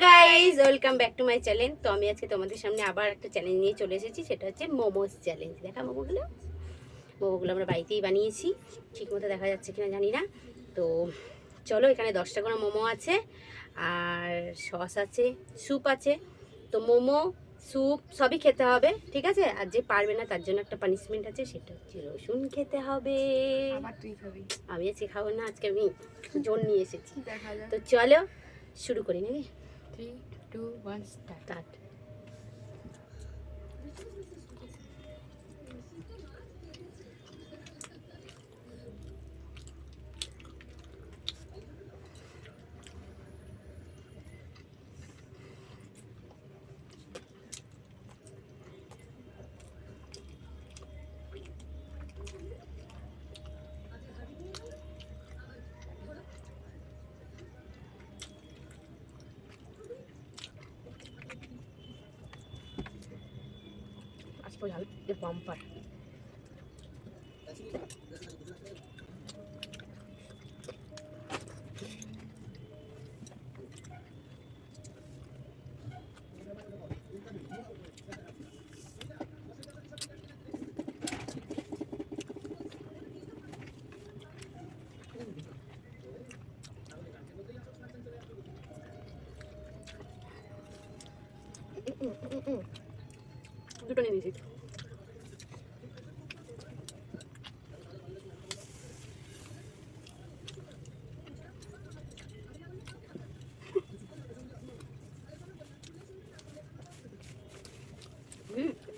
Guys, welcome back to my channel. তো আমি আজকে তোমাদের সামনে আবার একটা চ্যালেঞ্জ নিয়ে চলে এসেছি, সেটা হচ্ছে মোমোস চ্যালেঞ্জ। দেখা মোমোগুলো আমরা বাড়িতেই বানিয়েছি, ঠিক মতো দেখা যাচ্ছে কিনা জানি না। তো চলো, এখানে 10টা করে মোমো আছে, আর সস আছে, স্যুপ আছে। তো মোমো, স্যুপ সবই খেতে হবে, ঠিক আছে? আর যে পারবে না তার জন্য একটা পানিশমেন্ট আছে, সেটা হচ্ছে রসুন খেতে হবে। আমি আজকে খাবো না, আজকে আমি জোর নিয়ে এসেছি। তো চলো শুরু করি নাকি? 3, 2, 1, start. The bumper. দুটো নিয়ে নিয়েছি।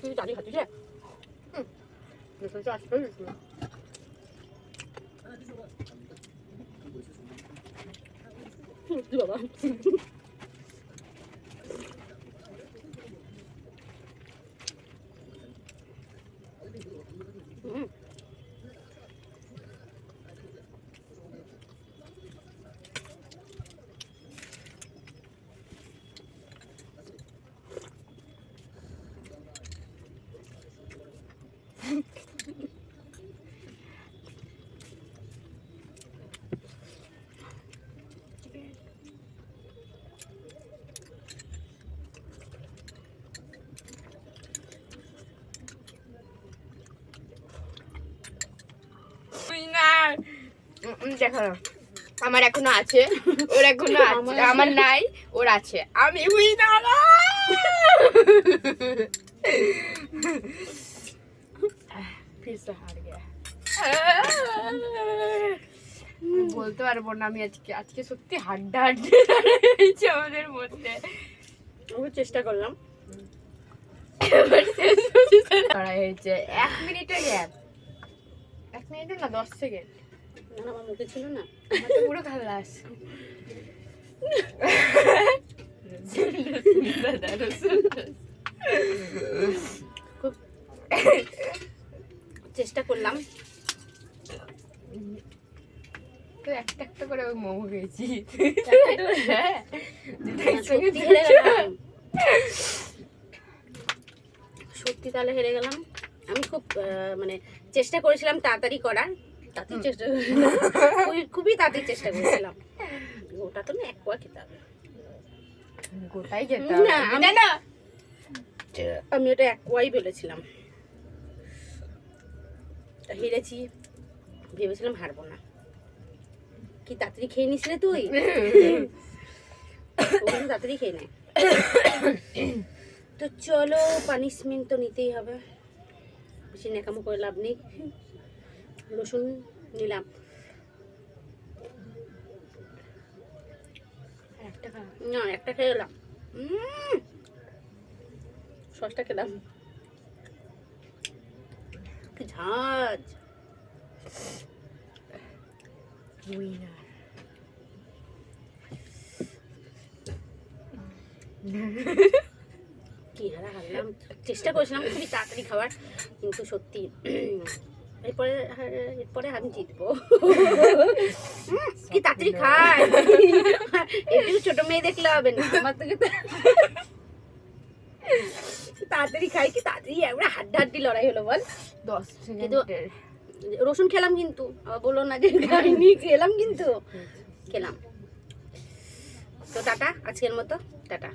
তুই দাঁড়ি খাচ্ছিস রে? আসতে বাবা, দেখো, আমার এখনো আছে, ওর এখনো আছে, আমার নাই, ওর আছে, আমি উইনার। फिर से हार गया। বলতে পারবো না আমি আজকে সত্যি হাড্ডা হয়েছে আমাদের মধ্যে। আমি চেষ্টা করলাম, হয়েছে 1 মিনিটের গ্যাপ, 1 মিনিট না 10 সেকেন্ড। না আমার মুখে ছিল না, পুরো খালাস। খুব চেষ্টা করলাম। তো একটা একটা করে ওই মোমো খেয়েছি। সত্যি হেরে গেলাম, সত্যি তাহলে হেরে গেলাম। আমি খুব মানে চেষ্টা করেছিলাম তাড়াতাড়ি করার, তাড়াতাড়ি চেষ্টা খুবই তাড়াতাড়ি চেষ্টা করেছিলাম। ওটা তো না, এক কোয়া খেতে হবে, গোটাই খেতে হবে না। আমি ওটা এক কোয়াই বলেছিলাম, হেরেছি, ভেবেছিলাম হারবো না। কি তাড়াতাড়ি খেয়ে নিস রে তুই? তাড়াতাড়ি খেয়ে নেয়। তো চলো, পানিশমেন্ট তো নিতেই হবে, বেশি ন্যাকামো করে লাভ নেই। রসুন নিলাম, না একটা খেয়ে গেলাম, সসটা খেলাম, কি ঝাঁজ। উইনার। কি হারলাম, চেষ্টা করেছিলাম খুবই তাড়াতাড়ি খাওয়ার, কিন্তু সত্যি এরপরে আমি জিতবো। কি তাড়াতাড়ি খায়, একটু ছোট মেয়ে দেখলে হবে না, আমার থেকে তাড়াতাড়ি খাই, কি তাড়াতাড়ি আমরা হাড্ডাহাড্ডি লড়াই হলো বল। 10 সেকেন্ড। রসুন খেলাম কিন্তু, আবার বলো না যে খাইনি, খেলাম কিন্তু খেলাম। তো টাটা, আজকের মতো টাটা।